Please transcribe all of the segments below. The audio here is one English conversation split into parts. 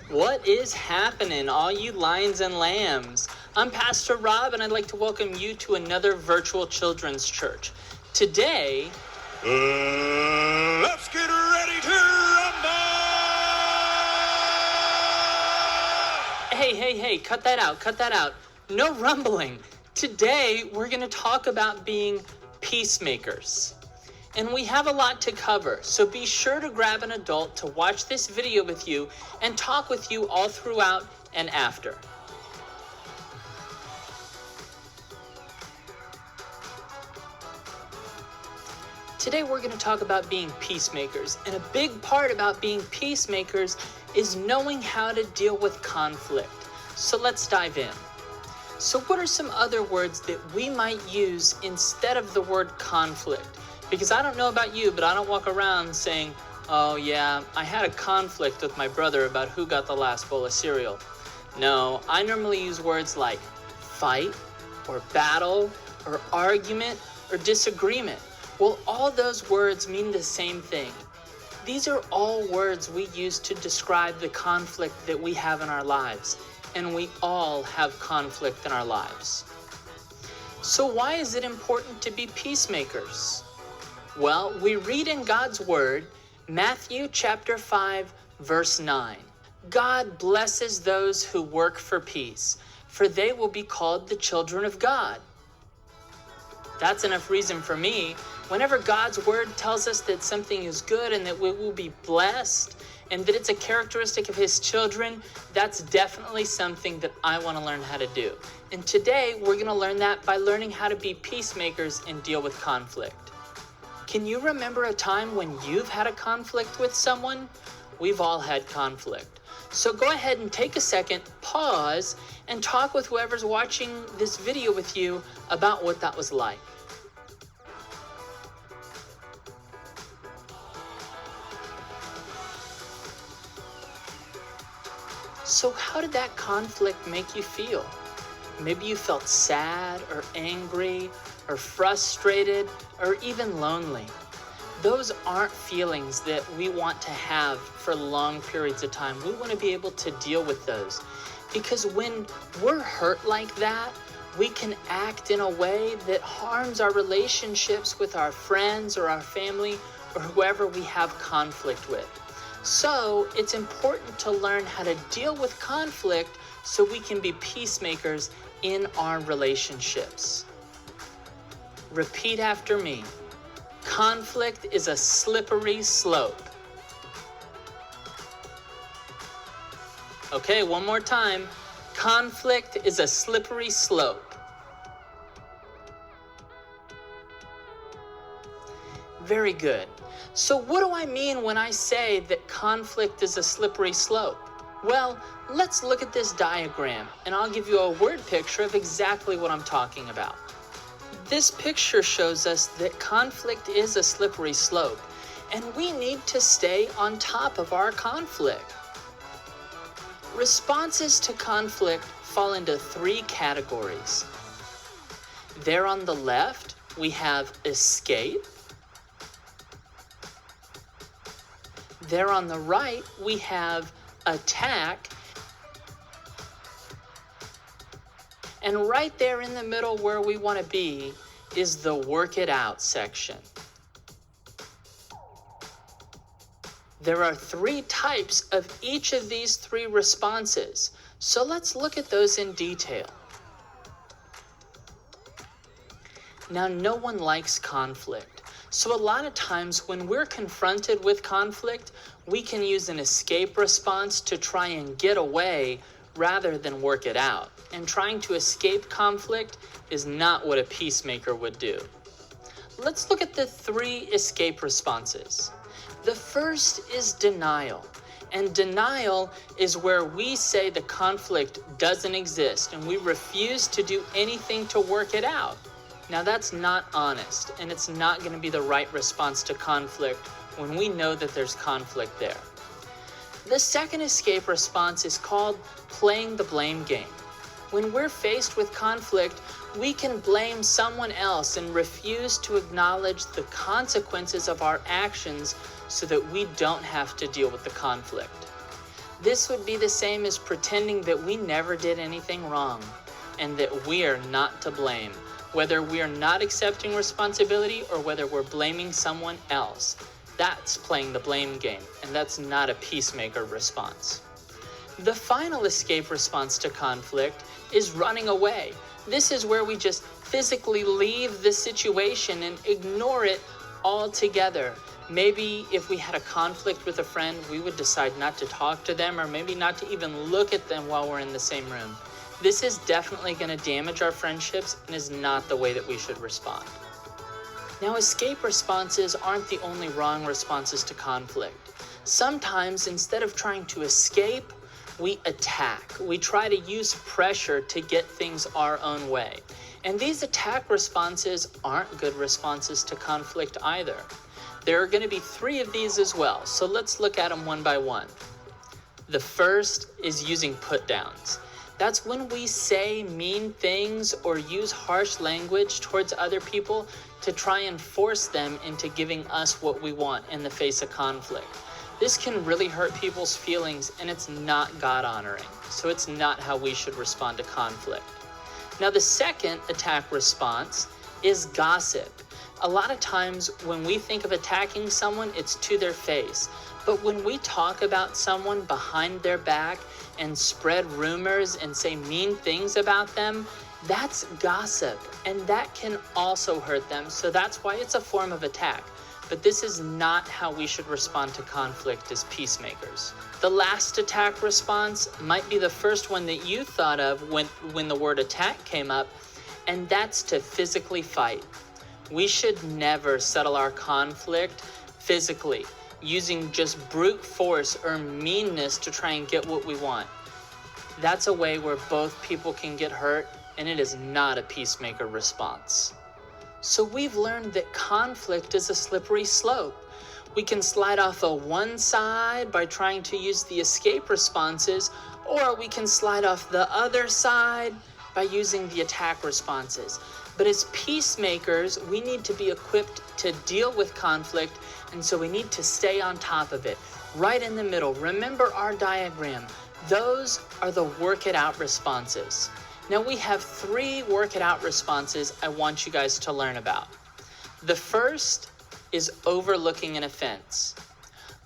What is happening, all you lions and lambs? I'm Pastor Rob, and I'd like to welcome you to another virtual children's church. Today, let's get ready to rumble! Hey, cut that out. No rumbling. Today, we're going to talk about being peacemakers. And we have a lot to cover, so be sure to grab an adult to watch this video with you and talk with you all throughout and after. Today we're going to talk about being peacemakers, and a big part about being peacemakers is knowing how to deal with conflict. So let's dive in. So what are some other words that we might use instead of the word conflict? Because I don't know about you, but I don't walk around saying, oh yeah, I had a conflict with my brother about who got the last bowl of cereal. No, I normally use words like fight, or battle, or argument, or disagreement. Well, all those words mean the same thing. These are all words we use to describe the conflict that we have in our lives, and we all have conflict in our lives. So why is it important to be peacemakers? Well, we read in God's Word, Matthew chapter 5, verse 9. God blesses those who work for peace, for they will be called the children of God. That's enough reason for me. Whenever God's Word tells us that something is good and that we will be blessed and that it's a characteristic of His children, that's definitely something that I want to learn how to do. And today, we're going to learn that by learning how to be peacemakers and deal with conflict. Can you remember a time when you've had a conflict with someone? We've all had conflict. So go ahead and take a second, pause, and talk with whoever's watching this video with you about what that was like. So how did that conflict make you feel? Maybe you felt sad or angry or frustrated or even lonely. Those aren't feelings that we want to have for long periods of time. We want to be able to deal with those, because when we're hurt like that, we can act in a way that harms our relationships with our friends or our family or whoever we have conflict with. So it's important to learn how to deal with conflict so we can be peacemakers in our relationships. Repeat after me. Conflict is a slippery slope. Okay, one more time. Conflict is a slippery slope. Very good. So what do I mean when I say that conflict is a slippery slope? Well, let's look at this diagram, and I'll give you a word picture of exactly what I'm talking about. This picture shows us that conflict is a slippery slope, and we need to stay on top of our conflict. Responses to conflict fall into three categories. There on the left, we have escape. There on the right, we have attack. And right there in the middle where we want to be is the work it out section. There are three types of each of these three responses. So let's look at those in detail. Now, no one likes conflict. So a lot of times when we're confronted with conflict, we can use an escape response to try and get away rather than work it out. And trying to escape conflict is not what a peacemaker would do. Let's look at the three escape responses. The first is denial. And denial is where we say the conflict doesn't exist and we refuse to do anything to work it out. Now that's not honest, and it's not going to be the right response to conflict when we know that there's conflict there. The second escape response is called playing the blame game. When we're faced with conflict, we can blame someone else and refuse to acknowledge the consequences of our actions so that we don't have to deal with the conflict. This would be the same as pretending that we never did anything wrong and that we are not to blame, whether we are not accepting responsibility or whether we're blaming someone else. That's playing the blame game, and that's not a peacemaker response. The final escape response to conflict is running away. This is where we just physically leave the situation and ignore it altogether. Maybe if we had a conflict with a friend, we would decide not to talk to them or maybe not to even look at them while we're in the same room. This is definitely going to damage our friendships and is not the way that we should respond. Now, escape responses aren't the only wrong responses to conflict. Sometimes, instead of trying to escape, we attack. We try to use pressure to get things our own way. And these attack responses aren't good responses to conflict either. There are going to be 3 of these as well, so let's look at them one by one. The first is using put-downs. That's when we say mean things or use harsh language towards other people to try and force them into giving us what we want in the face of conflict. This can really hurt people's feelings, and it's not God-honoring, so it's not how we should respond to conflict. Now, the second attack response is gossip. A lot of times when we think of attacking someone, it's to their face. But when we talk about someone behind their back and spread rumors and say mean things about them, that's gossip, and that can also hurt them. So that's why it's a form of attack. But this is not how we should respond to conflict as peacemakers. The last attack response might be the first one that you thought of when the word attack came up, and that's to physically fight. We should never settle our conflict physically, using just brute force or meanness to try and get what we want. That's a way where both people can get hurt, and it is not a peacemaker response. So we've learned that conflict is a slippery slope. We can slide off of one side by trying to use the escape responses, or we can slide off the other side by using the attack responses. But as peacemakers, we need to be equipped to deal with conflict, and so we need to stay on top of it. Right in the middle, remember our diagram. Those are the work it out responses. Now we have 3 work it out responses I want you guys to learn about. The first is overlooking an offense.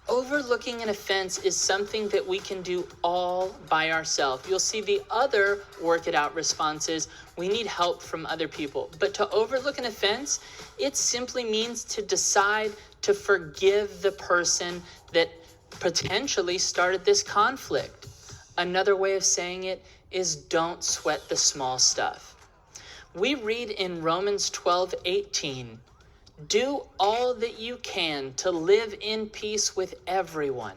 Overlooking an offense is something that we can do all by ourselves. You'll see the other work it out responses, we need help from other people. But to overlook an offense, it simply means to decide to forgive the person that potentially started this conflict. Another way of saying it is don't sweat the small stuff. We read in Romans 12:18, do all that you can to live in peace with everyone.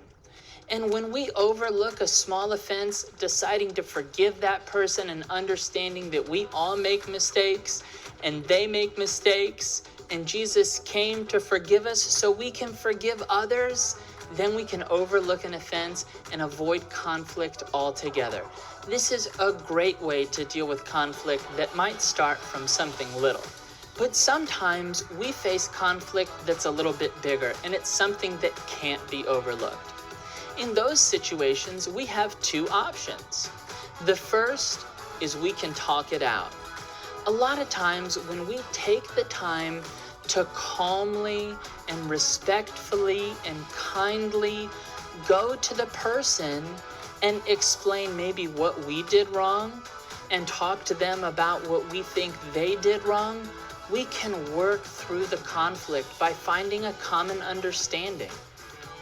And when we overlook a small offense, deciding to forgive that person and understanding that we all make mistakes and they make mistakes and Jesus came to forgive us so we can forgive others, then we can overlook an offense and avoid conflict altogether. This is a great way to deal with conflict that might start from something little. But sometimes we face conflict that's a little bit bigger, and it's something that can't be overlooked. In those situations, we have 2 options. The first is we can talk it out. A lot of times when we take the time to calmly and respectfully and kindly go to the person and explain maybe what we did wrong and talk to them about what we think they did wrong, we can work through the conflict by finding a common understanding.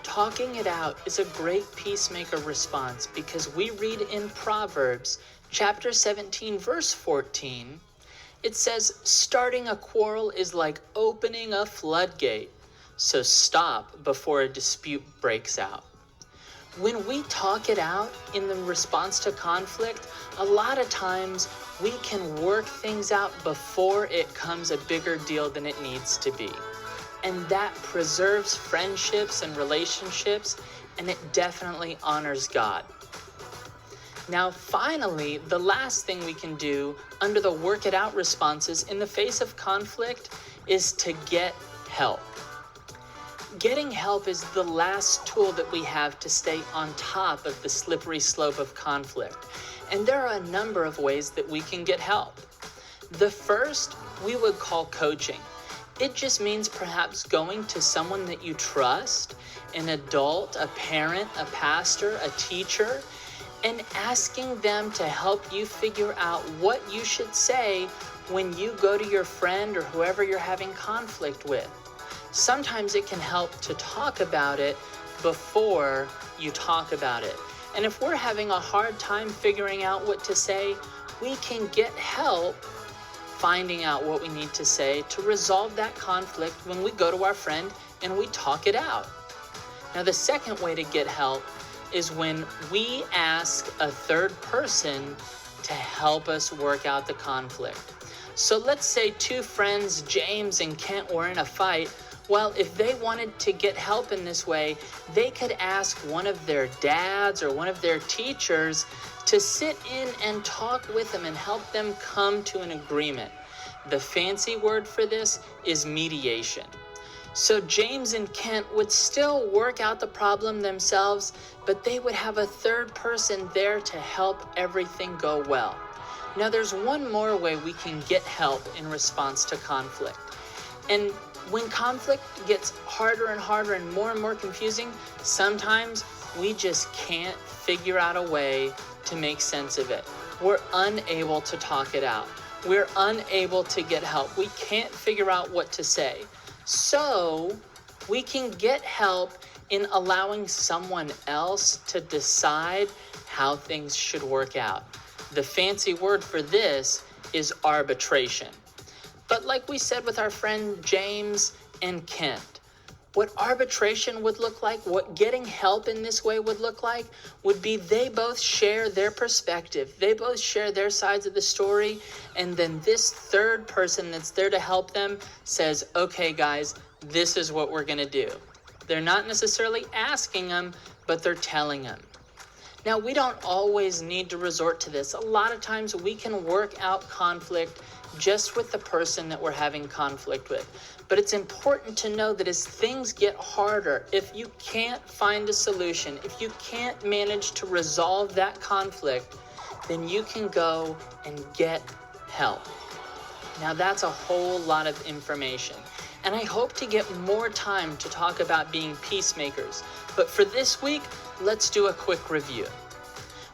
Talking it out is a great peacemaker response because we read in Proverbs chapter 17, verse 14, it says, starting a quarrel is like opening a floodgate, so stop before a dispute breaks out. When we talk it out in the response to conflict, a lot of times we can work things out before it becomes a bigger deal than it needs to be. And that preserves friendships and relationships, and it definitely honors God. Now, finally, the last thing we can do under the work it out responses in the face of conflict is to get help. Getting help is the last tool that we have to stay on top of the slippery slope of conflict. And there are a number of ways that we can get help. The first we would call coaching. It just means perhaps going to someone that you trust, an adult, a parent, a pastor, a teacher, and asking them to help you figure out what you should say when you go to your friend or whoever you're having conflict with. Sometimes it can help to talk about it before you talk about it. And if we're having a hard time figuring out what to say, we can get help finding out what we need to say to resolve that conflict when we go to our friend and we talk it out. Now, the second way to get help is when we ask a third person to help us work out the conflict. So let's say two friends, James and Kent, were in a fight. Well, if they wanted to get help in this way, they could ask one of their dads or one of their teachers to sit in and talk with them and help them come to an agreement. The fancy word for this is mediation. So James and Kent would still work out the problem themselves, but they would have a third person there to help everything go well. Now, there's one more way we can get help in response to conflict. And when conflict gets harder and harder and more confusing, sometimes we just can't figure out a way to make sense of it. We're unable to talk it out. We're unable to get help. We can't figure out what to say. So we can get help in allowing someone else to decide how things should work out. The fancy word for this is arbitration. But like we said with our friend James and Kent, what arbitration would look like, what getting help in this way would look like, would be they both share their perspective. They both share their sides of the story. And then this third person that's there to help them says, okay, guys, this is what we're going to do. They're not necessarily asking them, but they're telling them. Now, we don't always need to resort to this. A lot of times we can work out conflict just with the person that we're having conflict with. But it's important to know that as things get harder, if you can't find a solution, if you can't manage to resolve that conflict, then you can go and get help. Now, that's a whole lot of information. And I hope to get more time to talk about being peacemakers. But for this week, let's do a quick review.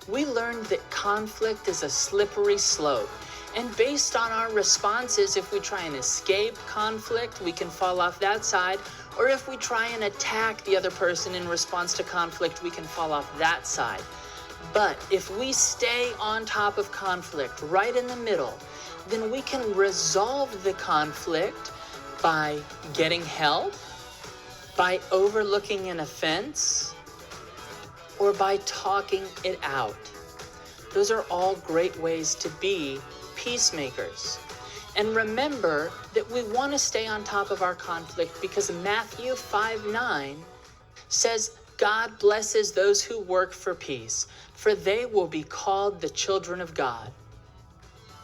We learned that conflict is a slippery slope. And based on our responses, if we try and escape conflict, we can fall off that side. Or if we try and attack the other person in response to conflict, we can fall off that side. But if we stay on top of conflict, right in the middle, then we can resolve the conflict by getting help, by overlooking an offense, or by talking it out. Those are all great ways to be peacemakers. And remember that we want to stay on top of our conflict because Matthew 5:9 says, God blesses those who work for peace, for they will be called the children of God.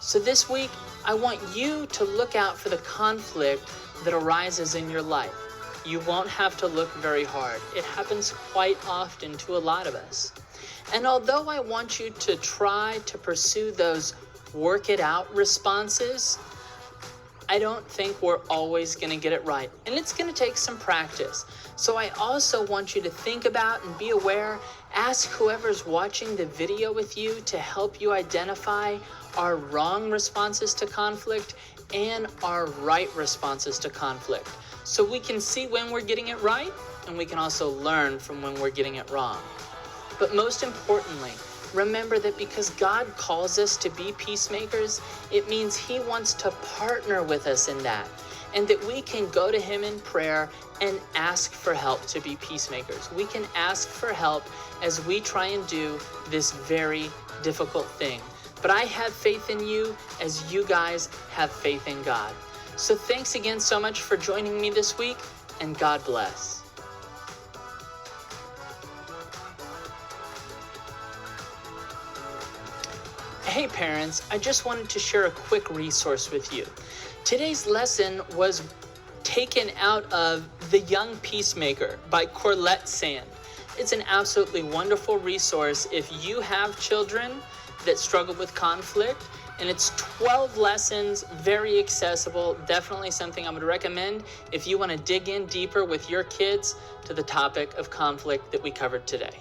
So this week, I want you to look out for the conflict that arises in your life. You won't have to look very hard. It happens quite often to a lot of us. And although I want you to try to pursue those work it out responses, I don't think we're always going to get it right. And it's going to take some practice. So I also want you to think about and be aware, ask whoever's watching the video with you to help you identify our wrong responses to conflict and our right responses to conflict. So we can see when we're getting it right, and we can also learn from when we're getting it wrong. But most importantly, remember that because God calls us to be peacemakers, it means He wants to partner with us in that, and that we can go to Him in prayer and ask for help to be peacemakers. We can ask for help as we try and do this very difficult thing. But I have faith in you as you guys have faith in God. So thanks again so much for joining me this week, and God bless. Hey parents, I just wanted to share a quick resource with you. Today's lesson was taken out of The Young Peacemaker by Corlett Sand. It's an absolutely wonderful resource if you have children that struggle with conflict, and it's 12 lessons, very accessible, definitely something I would recommend if you want to dig in deeper with your kids to the topic of conflict that we covered today.